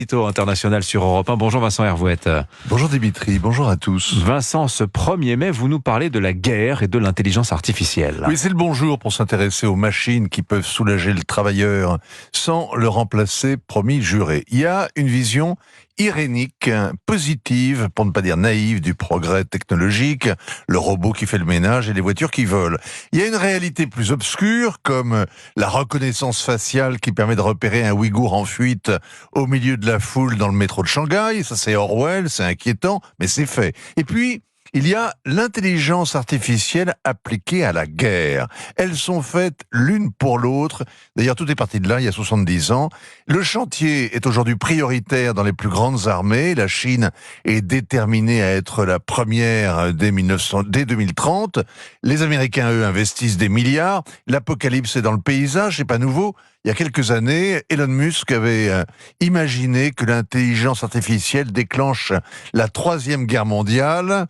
International sur Europe 1. Bonjour Vincent Hervouette. Bonjour Dimitri, bonjour à tous. Vincent, ce 1er mai, vous nous parlez de la guerre et de l'intelligence artificielle. Oui, c'est le bon jour pour s'intéresser aux machines qui peuvent soulager le travailleur sans le remplacer, promis, juré. Il y a une vision irénique, positive, pour ne pas dire naïve, du progrès technologique, le robot qui fait le ménage et les voitures qui volent. Il y a une réalité plus obscure, comme la reconnaissance faciale qui permet de repérer un Ouïghour en fuite au milieu de la foule dans le métro de Shanghai. Ça, c'est Orwell, c'est inquiétant, mais c'est fait. Et puis, il y a l'intelligence artificielle appliquée à la guerre. Elles sont faites l'une pour l'autre. D'ailleurs, tout est parti de là, il y a 70 ans. Le chantier est aujourd'hui prioritaire dans les plus grandes armées. La Chine est déterminée à être la première dès 2030. Les Américains, eux, investissent des milliards. L'apocalypse est dans le paysage, c'est pas nouveau. Il y a quelques années, Elon Musk avait imaginé que l'intelligence artificielle déclenche la Troisième Guerre mondiale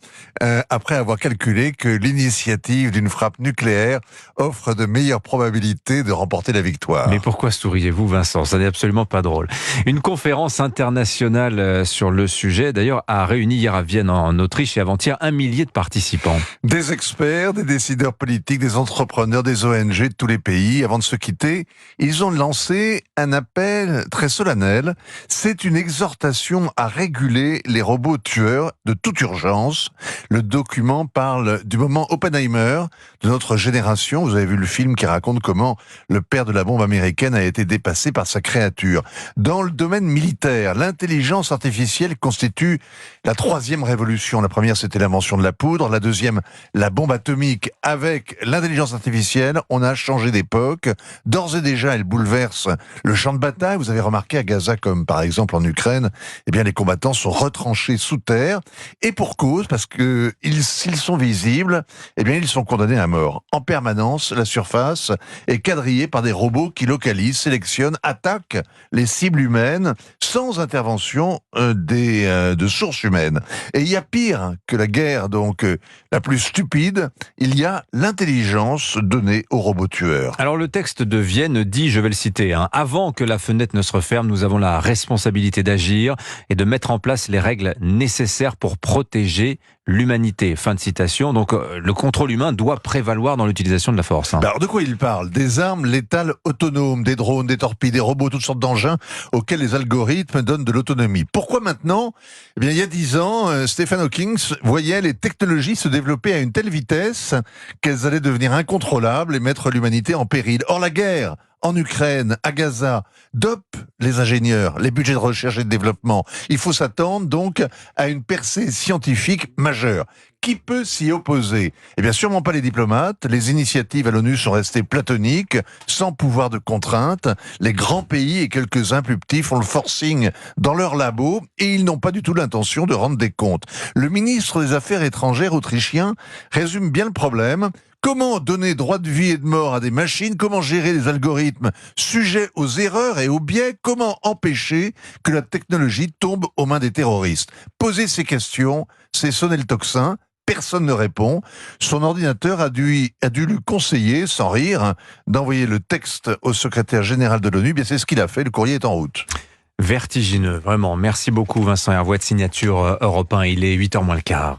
après avoir calculé que l'initiative d'une frappe nucléaire offre de meilleures probabilités de remporter la victoire. Mais pourquoi souriez-vous, Vincent? Ça n'est absolument pas drôle. Une conférence internationale sur le sujet, d'ailleurs, a réuni hier à Vienne, en Autriche, et avant-hier, 1 millier de participants. Des experts, des décideurs politiques, des entrepreneurs, des ONG de tous les pays. Avant de se quitter, ils ont lancé un appel très solennel. C'est une exhortation à réguler les robots tueurs de toute urgence. Le document parle du moment Oppenheimer de notre génération. Vous avez vu le film qui raconte comment le père de la bombe américaine a été dépassé par sa créature. Dans le domaine militaire, l'intelligence artificielle constitue la troisième révolution. La première, c'était l'invention de la poudre. La deuxième, la bombe atomique. Avec l'intelligence artificielle, on a changé d'époque. D'ores et déjà, elle bouleverse le champ de bataille. Vous avez remarqué à Gaza, comme par exemple en Ukraine, eh bien les combattants sont retranchés sous terre, et pour cause, parce que s'ils sont visibles, eh bien ils sont condamnés à mort. En permanence, la surface est quadrillée par des robots qui localisent, sélectionnent, attaquent les cibles humaines sans intervention de sources humaines. Et il y a pire que la guerre, donc la plus stupide, il y a l'intelligence donnée aux robots tueurs. Alors le texte de Vienne dit, je vais le citer, avant que la fenêtre ne se referme, nous avons la responsabilité d'agir et de mettre en place les règles nécessaires pour protéger l'humanité. Fin de citation. Donc le contrôle humain doit prévaloir dans l'utilisation de la force. Alors de quoi il parle? Des armes létales autonomes, des drones, des torpilles, des robots, toutes sortes d'engins auxquels les algorithmes donnent de l'autonomie. Pourquoi maintenant? Eh bien, il y a 10 ans, Stephen Hawking voyait les technologies se développer à une telle vitesse qu'elles allaient devenir incontrôlables et mettre l'humanité en péril. Or, la guerre en Ukraine, à Gaza, dope les ingénieurs, les budgets de recherche et de développement. Il faut s'attendre donc à une percée scientifique majeure. Qui peut s'y opposer? Eh bien, sûrement pas les diplomates. Les initiatives à l'ONU sont restées platoniques, sans pouvoir de contrainte. Les grands pays et quelques-uns plus petits font le forcing dans leurs labos et ils n'ont pas du tout l'intention de rendre des comptes. Le ministre des Affaires étrangères autrichien résume bien le problème. Comment donner droit de vie et de mort à des machines? Comment gérer les algorithmes sujets aux erreurs et aux biais? Comment empêcher que la technologie tombe aux mains des terroristes? Poser ces questions, c'est sonner le tocsin. Personne ne répond. Son ordinateur a dû lui conseiller, sans rire, d'envoyer le texte au secrétaire général de l'ONU. Bien, c'est ce qu'il a fait. Le courrier est en route. Vertigineux, vraiment. Merci beaucoup Vincent Hervouette, signature Europe 1. Il est 8h moins le quart.